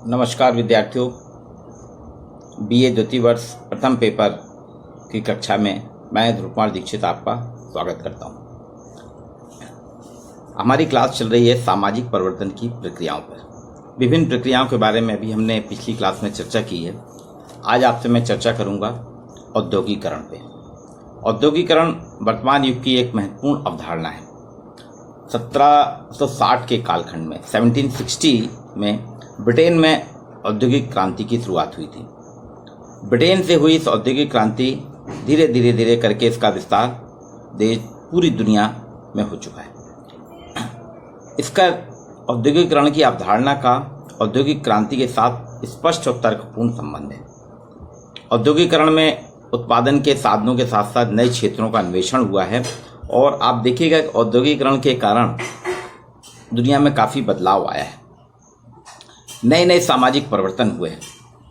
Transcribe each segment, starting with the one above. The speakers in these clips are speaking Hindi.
नमस्कार विद्यार्थियों, बीए द्वितीय वर्ष प्रथम पेपर की कक्षा में मैं ध्रुव कुमार दीक्षित आपका स्वागत करता हूं। हमारी क्लास चल रही है सामाजिक परिवर्तन की प्रक्रियाओं पर। विभिन्न प्रक्रियाओं के बारे में अभी हमने पिछली क्लास में चर्चा की है। आज आपसे मैं चर्चा करूंगा औद्योगिकरण पे। औद्योगिकरण वर्तमान युग की एक महत्वपूर्ण अवधारणा है। 1760 के कालखंड में 1760 में ब्रिटेन में औद्योगिक क्रांति की शुरुआत हुई थी। ब्रिटेन से हुई इस औद्योगिक क्रांति धीरे धीरे करके इसका विस्तार देश पूरी दुनिया में हो चुका है। इसका औद्योगिकरण की अवधारणा का औद्योगिक क्रांति के साथ स्पष्ट और तर्कपूर्ण संबंध है। औद्योगिकरण में उत्पादन के साधनों के साथ साथ नए क्षेत्रों का अन्वेषण हुआ है और आप देखिएगा कि औद्योगिकरण के कारण दुनिया में काफ़ी बदलाव आया है। नए नए सामाजिक परिवर्तन हुए हैं।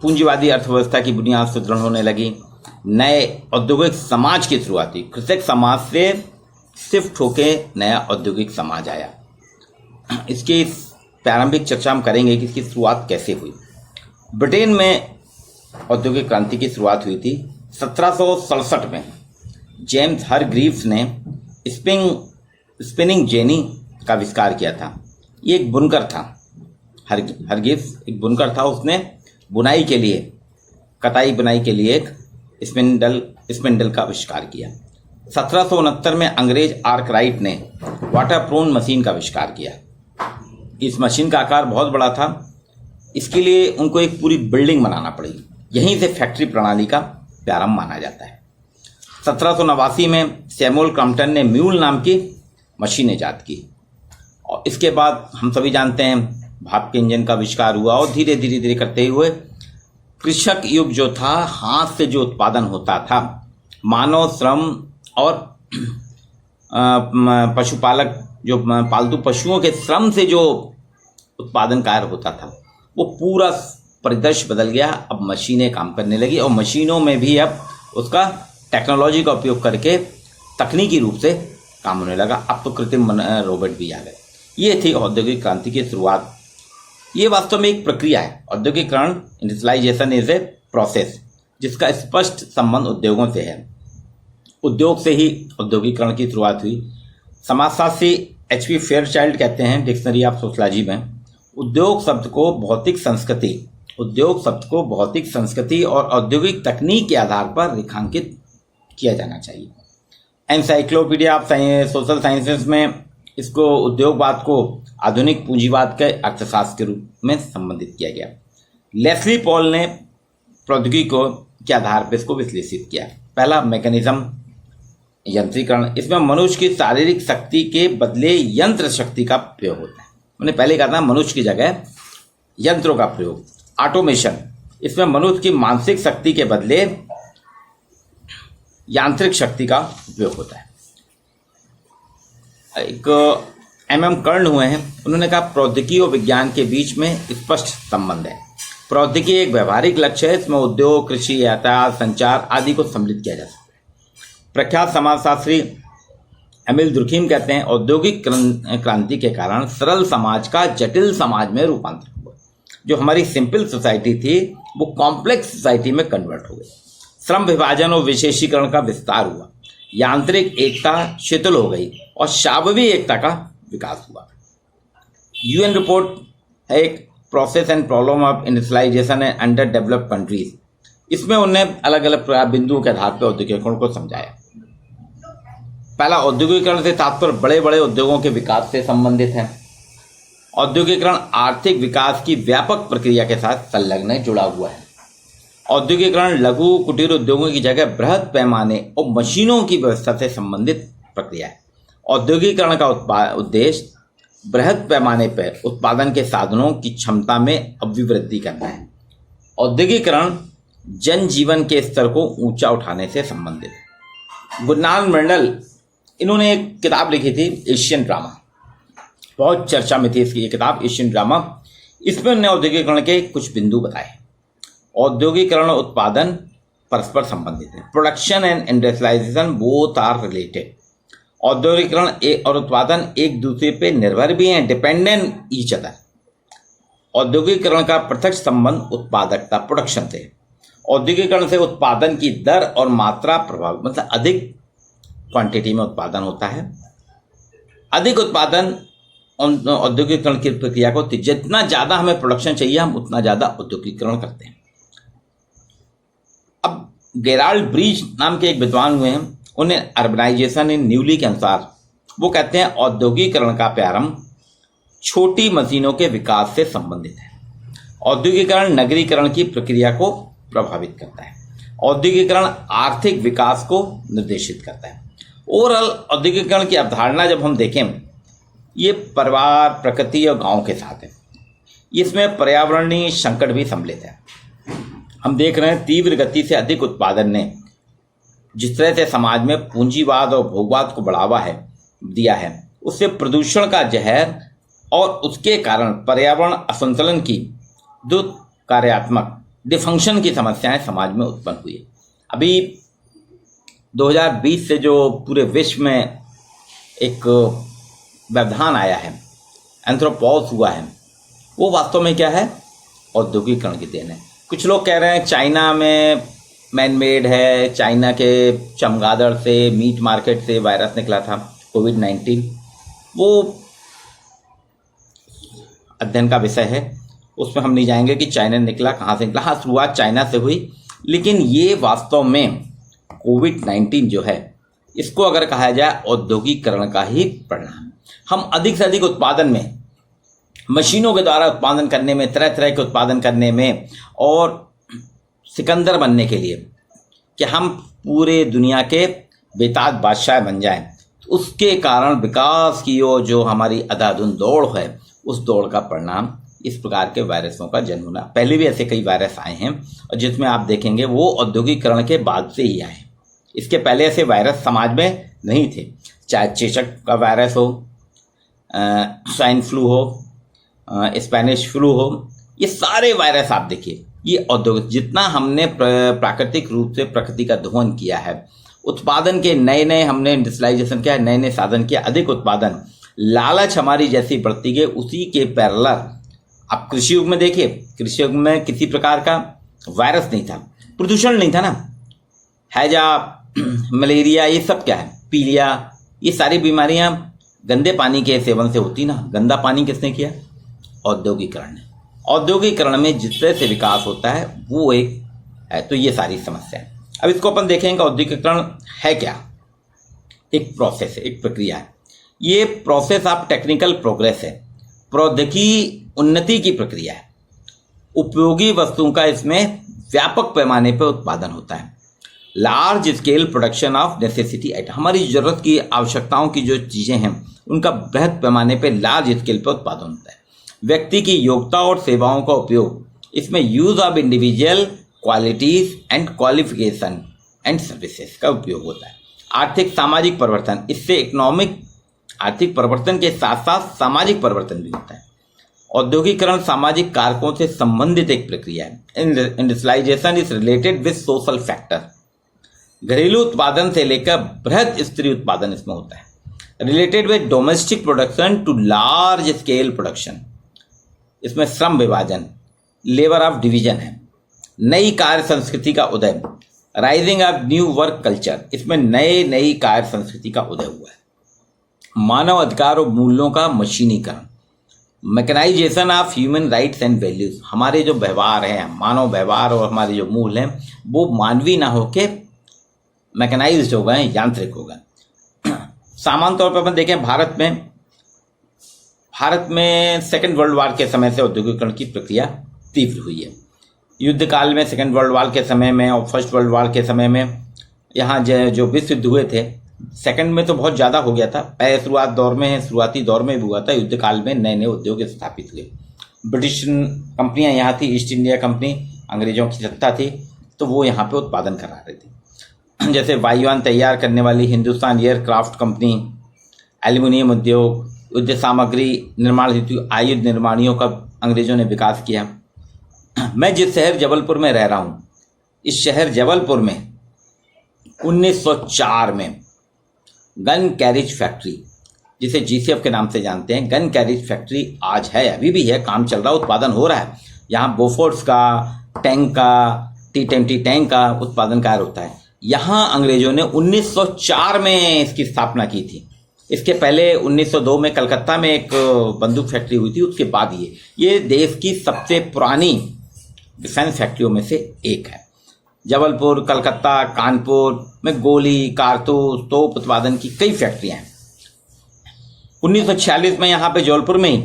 पूंजीवादी अर्थव्यवस्था की बुनियाद सुदृढ़ होने लगी। नए औद्योगिक समाज की शुरुआत हुई। कृषक समाज से शिफ्ट होके नया औद्योगिक समाज आया। इसकी प्रारंभिक चर्चा हम करेंगे कि इसकी शुरुआत कैसे हुई। ब्रिटेन में औद्योगिक क्रांति की शुरुआत हुई थी 1767 में। जेम्स हरग्रीव्स ने स्पिनिंग जेनी का आविष्कार किया था। ये एक बुनकर था। हरग्रीव्स एक बुनकर था। उसने बुनाई के लिए, कताई बुनाई के लिए एक स्पिंडल का आविष्कार किया। 1769 में अंग्रेज आर्कराइट ने वाटरप्रूफ मशीन का आविष्कार किया। इस मशीन का आकार बहुत बड़ा था। इसके लिए उनको एक पूरी बिल्डिंग बनाना पड़ी। यहीं से फैक्ट्री प्रणाली का प्रारंभ माना जाता है। 1789 में सैमुअल क्रॉम्पटन ने म्यूल नाम की मशीन ईजाद की और इसके बाद हम सभी जानते हैं भाप के इंजन का आविष्कार हुआ और धीरे धीरे करते हुए कृषक युग जो था, हाथ से जो उत्पादन होता था, मानव श्रम और पशुपालक जो पालतू पशुओं के श्रम से जो उत्पादन कार्य होता था, वो पूरा परिदृश्य बदल गया। अब मशीनें काम करने लगी और मशीनों में भी अब उसका टेक्नोलॉजी का उपयोग करके तकनीकी रूप से काम होने लगा। अब तो कृत्रिम रोबोट भी आ गए। ये थी औद्योगिक क्रांति की शुरुआत। ये वास्तव में एक प्रक्रिया है। औद्योगिकरण, इंडस्ट्रियलाइजेशन इज ए प्रोसेस, जिसका स्पष्ट संबंध उद्योगों से है। उद्योग से ही औद्योगिकरण की शुरुआत हुई। समाजशास्त्री HP फेयरचाइल्ड कहते हैं डिक्शनरी ऑफ सोशियोलॉजी में, उद्योग शब्द को भौतिक संस्कृति और औद्योगिक तकनीक के आधार पर रेखांकित किया जाना चाहिए। एनसाइक्लोपीडिया ऑफ सोशल साइंसेस में इसको उद्योगवाद को आधुनिक पूंजीवाद के अर्थशास्त्र के रूप में संबंधित किया गया। लेस्ली पॉल ने प्रौद्योगिकी के आधार पर इसको विश्लेषित किया। पहला मैकेनिज्म, यंत्रीकरण। इसमें मनुष्य की शारीरिक शक्ति के बदले यंत्र शक्ति का प्रयोग होता है। मैंने पहले कहा था मनुष्य की जगह यंत्रों का प्रयोग। ऑटोमेशन, इसमें मनुष्य की मानसिक शक्ति के बदले यांत्रिक शक्ति का उपयोग होता है। एक MM कर्ण हुए हैं, उन्होंने कहा प्रौद्योगिकी और विज्ञान के बीच में स्पष्ट संबंध है। प्रौद्योगिकी एक व्यवहारिक लक्ष्य है। इसमें उद्योग, कृषि, यातायात, संचार आदि को सम्मिलित किया जा सकता है। प्रख्यात समाजशास्त्री एमिल दुर्खीम कहते हैं औद्योगिक क्रांति के कारण सरल समाज का जटिल समाज में रूपांतर हुआ। जो हमारी सिंपल सोसाइटी थी वो कॉम्प्लेक्स सोसाइटी में कन्वर्ट हो गई। श्रम विभाजन और विशेषीकरण का विस्तार हुआ। यांत्रिक एकता शिथिल हो गई और शाबवी एकता का विकास हुआ। UN रिपोर्ट है एक process and problem of industrialization and under developed countries. इसमें उन्होंने अलग अलग बिंदुओं के आधार पर औद्योगिकरण को समझाया। पहला, औद्योगिकरण से तात्पर्य बड़े बड़े उद्योगों के विकास से संबंधित है। औद्योगिकरण आर्थिक विकास की व्यापक प्रक्रिया के साथ संलग्न जुड़ा हुआ है। औद्योगिकरण लघु कुटीर उद्योगों की जगह बृहद पैमाने और मशीनों की व्यवस्था से संबंधित प्रक्रिया है। औद्योगिकरण का उद्देश्य बृहद पैमाने पर उत्पादन के साधनों की क्षमता में अभिवृद्धि करना है। औद्योगिकरण जनजीवन के स्तर को ऊंचा उठाने से संबंधित है। गुरनाल मंडल, इन्होंने एक किताब लिखी थी एशियन ड्रामा, बहुत चर्चा में थी इसकी ये किताब एशियन ड्रामा। इसमें उन्होंने औद्योगिकरण के कुछ बिंदु बताए। औद्योगिकरण और उत्पादन परस्पर संबंधित है। Production and industrialization both are related. औद्योगिकरण और उत्पादन एक दूसरे पे निर्भर भी हैं, डिपेंडेंट ईच अदर। औद्योगिकीकरण का प्रत्यक्ष संबंध उत्पादकता प्रोडक्शन से। औद्योगिकीकरण से उत्पादन की दर और मात्रा प्रभावित, मतलब अधिक क्वांटिटी में उत्पादन होता है। अधिक उत्पादन औद्योगिकीकरण की प्रक्रिया को, जितना ज़्यादा हमें प्रोडक्शन चाहिए हम उतना ज़्यादा औद्योगिकीकरण करते हैं। अब गेराल्ड ब्रीच नाम के एक विद्वान हुए हैं, उन्हें अर्बनाइजेशन इन न्यूली के अनुसार वो कहते हैं औद्योगिकीकरण का प्रारंभ छोटी मशीनों के विकास से संबंधित है। औद्योगिकीकरण नगरीकरण की प्रक्रिया को प्रभावित करता है। औद्योगिकीकरण आर्थिक विकास को निर्देशित करता है। ओवरऑल औद्योगिकीकरण की अवधारणा जब हम देखें, ये परिवार, प्रकृति और गांव के साथ है। इसमें पर्यावरणीय संकट भी सम्मिलित है। हम देख रहे हैं तीव्र गति से अधिक उत्पादन ने जिस तरह से समाज में पूंजीवाद और भोगवाद को बढ़ावा दिया है, उससे प्रदूषण का जहर और उसके कारण पर्यावरण असंतुलन की कार्यात्मक डिफंक्शन की समस्याएं समाज में उत्पन्न हुई। अभी 2020 से जो पूरे विश्व में एक व्यवधान आया है, एंथ्रोपॉज हुआ है, वो वास्तव में क्या है? औद्योगिकीकरण की देन है। कुछ लोग कह रहे हैं चाइना में मैनमेड है, चाइना के चमगादड़ से, मीट मार्केट से वायरस निकला था कोविड-19। वो अध्ययन का विषय है, उसमें हम नहीं जाएंगे कि चाइना निकला, कहाँ से निकला। हाँ, शुरुआत चाइना से हुई, लेकिन ये वास्तव में कोविड-19 जो है, इसको अगर कहा जाए औद्योगिकीकरण का ही परिणाम। हम अधिक से अधिक उत्पादन में, मशीनों के द्वारा उत्पादन करने में, तरह तरह के उत्पादन करने में और सिकंदर बनने के लिए कि हम पूरे दुनिया के बेताज बादशाह बन जाएं, तो उसके कारण विकास की ओर जो हमारी अंधाधुंध दौड़ है, उस दौड़ का परिणाम इस प्रकार के वायरसों का जन्म होना। पहले भी ऐसे कई वायरस आए हैं और जिसमें आप देखेंगे वो औद्योगिकीकरण के बाद से ही आए। इसके पहले ऐसे वायरस समाज में नहीं थे, चाहे चेचक का वायरस हो, स्वाइन फ्लू हो, स्पेनिश फ्लू हो, ये सारे वायरस आप देखिए, ये औद्योगिक, जितना हमने प्राकृतिक रूप से प्रकृति का दोहन किया है, उत्पादन के नए नए हमने इंडस्ट्रियलाइजेशन किया, नए नए साधन किया, अधिक उत्पादन, लालच हमारी जैसी बढ़ती गई, उसी के पैरेलल आप कृषि युग में देखिए, कृषि युग में किसी प्रकार का वायरस नहीं था, प्रदूषण नहीं था ना, हैजा, मलेरिया, ये सब क्या है, पीलिया, ये सारी बीमारियां गंदे पानी के सेवन से होती ना। गंदा पानी किसने किया? औद्योगिकीकरण ने। औद्योगिकीकरण में जिस तरह से विकास होता है वो एक है, तो ये सारी समस्या है। अब इसको अपन देखेंगे औद्योगिकीकरण है क्या? एक प्रोसेस है, एक प्रक्रिया है। ये प्रोसेस आप टेक्निकल प्रोग्रेस है, प्रौद्योगिकी उन्नति की प्रक्रिया है। उपयोगी वस्तुओं का इसमें व्यापक पैमाने पर उत्पादन होता है। Large scale production of necessity item, हमारी जरूरत की, आवश्यकताओं की जो चीज़ें हैं उनका बृहद पैमाने पर लार्ज स्केल पर उत्पादन होता है। व्यक्ति की योग्यता और सेवाओं का उपयोग, इसमें use of individual qualities and qualification and services का उपयोग होता है। आर्थिक सामाजिक परिवर्तन, इससे इकोनॉमिक आर्थिक परिवर्तन के साथ साथ सामाजिक परिवर्तन भी होता है। औद्योगिकीकरण सामाजिक कारकों से संबंधित एक प्रक्रिया है। Industrialization is related with social factor. घरेलू उत्पादन से लेकर बृहद स्तरीय उत्पादन इसमें होता है। Related with domestic production to large scale production, इसमें श्रम विभाजन, लेबर ऑफ डिवीजन है। नई कार्य संस्कृति का उदय, rising of new work culture, इसमें नई कार्य संस्कृति का उदय हुआ है। मानव अधिकार और मूल्यों का मशीनीकरण, mechanization of human rights and values, हमारे जो व्यवहार हैं, मानव व्यवहार और हमारे जो मूल हैं वो मानवीय ना होके मैकेनाइज्ड हो गए, यांत्रिक हो गए। सामान्य तौर पर अपन देखें भारत में सेकेंड वर्ल्ड वॉर के समय से औद्योगिकीकरण की प्रक्रिया तीव्र हुई है। युद्ध काल में, सेकेंड वर्ल्ड वॉर के समय में और फर्स्ट वर्ल्ड वॉर के समय में, यहाँ जो विश्व युद्ध हुए थे, सेकंड में तो बहुत ज़्यादा हो गया था, पहले शुरुआती दौर में भी हुआ था। युद्ध काल में नए नए उद्योग स्थापित हुए। ब्रिटिश कंपनियां यहाँ थी, ईस्ट इंडिया कंपनी, अंग्रेजों की सत्ता थी, तो वो यहाँ पे उत्पादन करा रहे थे। जैसे वायुयान तैयार करने वाली हिंदुस्तान एयरक्राफ्ट कंपनी, एल्यूमिनियम उद्योग, युद्ध सामग्री निर्माण हेतु आयुध निर्माणियों का अंग्रेजों ने विकास किया। मैं जिस शहर जबलपुर में रह रहा हूँ, इस शहर जबलपुर में 1904 में गन कैरिज फैक्ट्री जिसे जीसीएफ के नाम से जानते हैं, गन कैरिज फैक्ट्री आज है, अभी भी है, काम चल रहा, उत्पादन हो रहा है। यहाँ बोफोर्स का, टैंक का, T-20 टैंक का उत्पादन कार्य होता है। यहाँ अंग्रेजों ने 1904 में इसकी स्थापना की थी। इसके पहले 1902 में कलकत्ता में एक बंदूक फैक्ट्री हुई थी। उसके बाद ये देश की सबसे पुरानी डिफेंस फैक्ट्रियों में से एक है। जबलपुर, कलकत्ता, कानपुर में गोली, कारतूस, तोप उत्पादन की कई फैक्ट्रियां हैं। 1946 में यहाँ पे जबलपुर में ही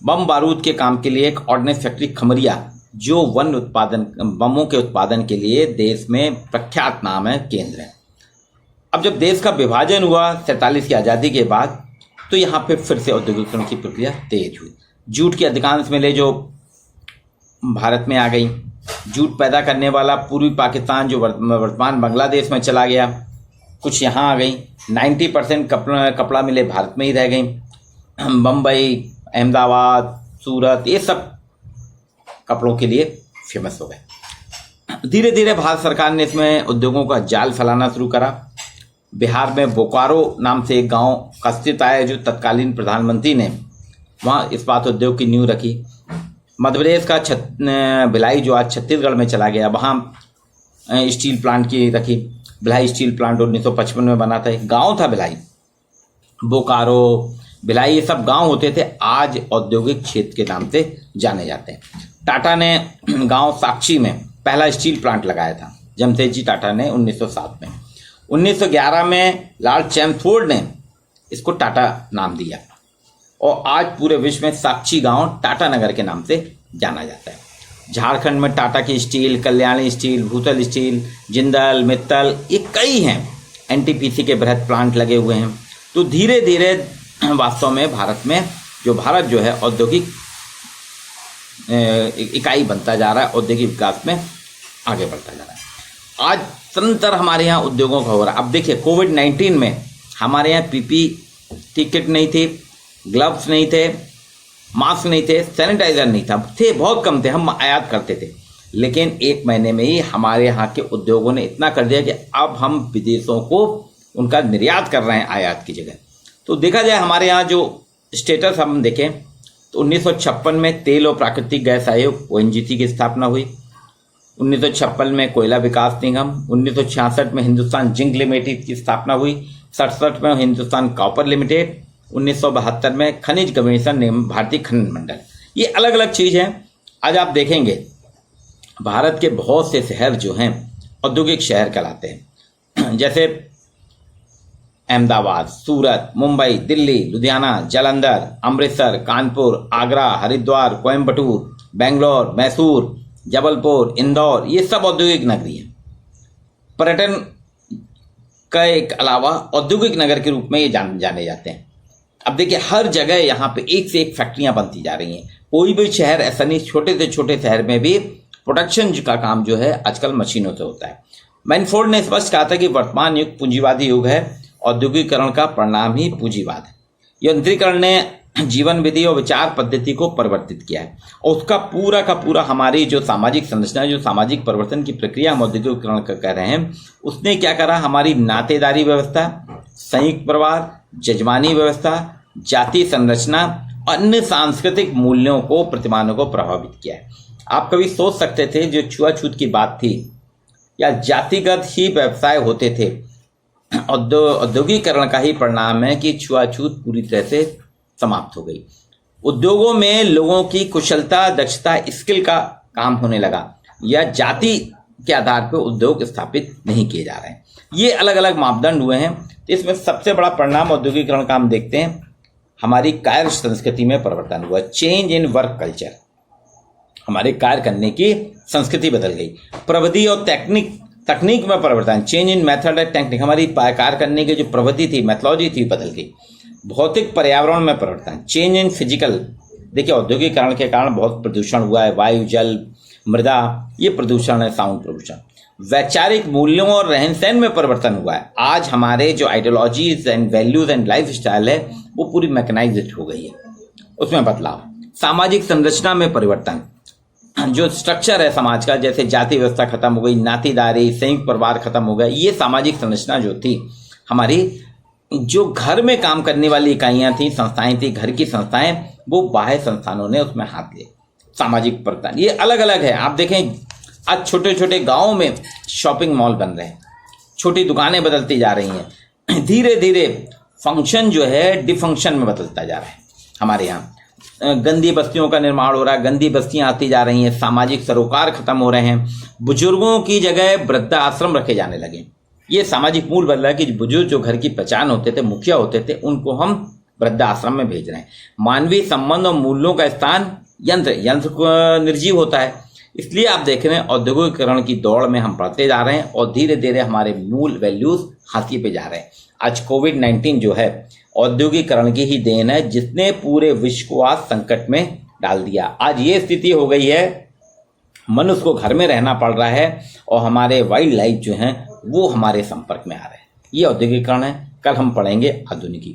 बम बारूद के काम के लिए एक ऑर्डिनेंस फैक्ट्री खमरिया, जो बमों के उत्पादन के लिए देश में प्रख्यात नाम है, केंद्र है। अब जब देश का विभाजन हुआ 47 की आज़ादी के बाद, तो यहाँ पे फिर से औद्योगिकरण की प्रक्रिया तेज हुई। जूट की अधिकांश मिलें जो भारत में आ गई, जूट पैदा करने वाला पूर्वी पाकिस्तान जो वर्तमान बांग्लादेश में चला गया, कुछ यहाँ आ गई। 90% कपड़ा मिले भारत में ही रह गई। बम्बई, अहमदाबाद, सूरत, ये सब कपड़ों के लिए फेमस हो गए। धीरे धीरे भारत सरकार ने इसमें उद्योगों का जाल फैलाना शुरू करा। बिहार में बोकारो नाम से एक गांव का अस्तित्व आया, जो तत्कालीन प्रधानमंत्री ने वहाँ इस्पात उद्योग की नींव रखी। मध्य प्रदेश का भिलाई जो आज छत्तीसगढ़ में चला गया, वहाँ स्टील प्लांट की रखी। भिलाई स्टील प्लांट 1955 में बना था। एक गाँव था भिलाई, बोकारो, भिलाई, ये सब गांव होते थे, आज औद्योगिक क्षेत्र के नाम से जाने जाते हैं। टाटा ने गांव साक्षी में पहला स्टील प्लांट लगाया था, जमशेदजी टाटा ने 1907 में। 1911 में लॉर्ड चैम्सफोर्ड ने इसको टाटा नाम दिया और आज पूरे विश्व में साक्षी गांव टाटा नगर के नाम से जाना जाता है। झारखंड में टाटा की स्टील, कल्याणी स्टील, भूतल स्टील, जिंदल, मित्तल, ये कई हैं। एनटीपीसी के बृहद प्लांट लगे हुए हैं। तो धीरे धीरे वास्तव में भारत जो है औद्योगिक इकाई बनता जा रहा है, औद्योगिक विकास में आगे बढ़ता जा रहा है। आज निरंतर हमारे यहाँ उद्योगों का हो रहा है। अब देखिए, कोविड-19 में हमारे यहाँ पीपी किट नहीं थी, ग्लव्स नहीं थे, मास्क नहीं थे, सैनिटाइजर नहीं था, थे बहुत कम थे, हम आयात करते थे। लेकिन एक महीने में ही हमारे यहाँ के उद्योगों ने इतना कर दिया कि अब हम विदेशों को उनका निर्यात कर रहे हैं आयात की जगह। तो देखा जाए हमारे यहाँ जो स्टेटस हम देखें तो 1956 में तेल और प्राकृतिक गैस आयोग ONGC की स्थापना हुई। 1956 में कोयला विकास निगम, 1966 में हिंदुस्तान जिंक लिमिटेड की स्थापना हुई, 67 में हिंदुस्तान कॉपर लिमिटेड, 1972 में खनिज कमीशन निगम, भारतीय खनन मंडल। ये अलग अलग चीज़ हैं। आज आप देखेंगे भारत के बहुत से शहर जो हैं औद्योगिक शहर कहलाते हैं, जैसे अहमदाबाद, सूरत, मुंबई, दिल्ली, लुधियाना, जालंधर, अमृतसर, कानपुर, आगरा, हरिद्वार, कोयम्बटूर, बेंगलोर, मैसूर, जबलपुर, इंदौर, ये सब औद्योगिक नगरी हैं। पर्यटन का एक अलावा औद्योगिक नगर के रूप में ये जाने जाते हैं। अब देखिए, हर जगह यहाँ पे एक से एक फैक्ट्रियां बनती जा रही हैं। कोई भी शहर ऐसा नहीं, छोटे से छोटे शहर में भी प्रोडक्शन का काम जो है आजकल मशीनों से होता है। मैनफोर्ड ने स्पष्ट कहा था कि वर्तमान युग पूंजीवादी युग है, औद्योगिकरण का परिणाम ही पूंजीवाद है। यंत्रीकरण ने जीवन विधि और विचार पद्धति को परिवर्तित किया है और उसका पूरा का पूरा हमारी जो सामाजिक संरचना, जो सामाजिक परिवर्तन की प्रक्रिया हम औद्योगिकरण का कह रहे हैं, उसने क्या करा, हमारी नातेदारी व्यवस्था, संयुक्त परिवार, जजमानी व्यवस्था, जाति संरचना, अन्य सांस्कृतिक मूल्यों को, प्रतिमानों को प्रभावित किया है। आप कभी सोच सकते थे जो छुआछूत की बात थी या जातिगत ही व्यवसाय होते थे, औद्योगिकरण का ही परिणाम है कि छुआछूत पूरी तरह से समाप्त हो गई। उद्योगों में लोगों की कुशलता, दक्षता, स्किल का काम होने लगा या जाति के आधार पर उद्योग स्थापित नहीं किए जा रहे हैं। ये अलग अलग मापदंड हुए हैं। इसमें सबसे बड़ा परिणाम औद्योगिकरण का हम देखते हैं, हमारी कार्य संस्कृति में परिवर्तन हुआ, चेंज इन वर्क कल्चर। हमारे कार्य करने की संस्कृति बदल गई। प्रविधि और तकनीक में परिवर्तन, change in method and technique, हमारी कार्य करने की जो प्रविधि थी, मेथोलॉजी थी, बदल गई। भौतिक पर्यावरण में परिवर्तन, चेंज इन फिजिकल। देखिए, औद्योगिकरण के कारण बहुत प्रदूषण हुआ है, वायु, जल, मृदा, ये प्रदूषण है, साउंड प्रदूषण। वैचारिक मूल्यों और रहन सहन में परिवर्तन हुआ है। आज हमारे जो ideologies and values and life style है वो पूरी मैकेनाइज्ड हो गई है, उसमें बदलाव। सामाजिक संरचना में परिवर्तन, जो स्ट्रक्चर है समाज का, जैसे जाति व्यवस्था खत्म हो गई, नातीदारी, संयुक्त परिवार खत्म हो गया। ये सामाजिक संरचना जो थी हमारी जो घर में काम करने वाली इकाइयां थी, संस्थाएं थी, घर की संस्थाएं, वो बाह्य संस्थानों ने उसमें हाथ लिए। सामाजिक प्रगति ये अलग अलग है। आप देखें आज छोटे छोटे गांवों में शॉपिंग मॉल बन रहे हैं, छोटी दुकानें बदलती जा रही हैं। धीरे धीरे फंक्शन जो है डिफंक्शन में बदलता जा रहा है। हमारे यहाँ गंदी बस्तियों का निर्माण हो रहा है, गंदी बस्तियां आती जा रही हैं, सामाजिक सरोकार खत्म हो रहे हैं, बुजुर्गों की जगह वृद्धाश्रम रखे जाने लगे। ये सामाजिक मूल बदल रहा है कि बुजुर्ग जो घर की पहचान होते थे, मुखिया होते थे, उनको हम वृद्धाश्रम में भेज रहे हैं। मानवीय संबंध और मूल्यों का स्थान यंत्र निर्जीव होता है। इसलिए आप देख रहे हैं औद्योगिकरण की दौड़ में हम बढ़ते जा रहे हैं और धीरे धीरे हमारे मूल वैल्यूज हाथी पे जा रहे हैं। आज कोविड-19 जो है औद्योगिकरण की ही देन है, जिसने पूरे विश्व को आज संकट में डाल दिया। आज ये स्थिति हो गई है, मनुष्य को घर में रहना पड़ रहा है और हमारे वाइल्ड लाइफ जो हैं वो हमारे संपर्क में आ रहे हैं। ये औद्योगिकरण है। कल हम पढ़ेंगे आधुनिकीकरण।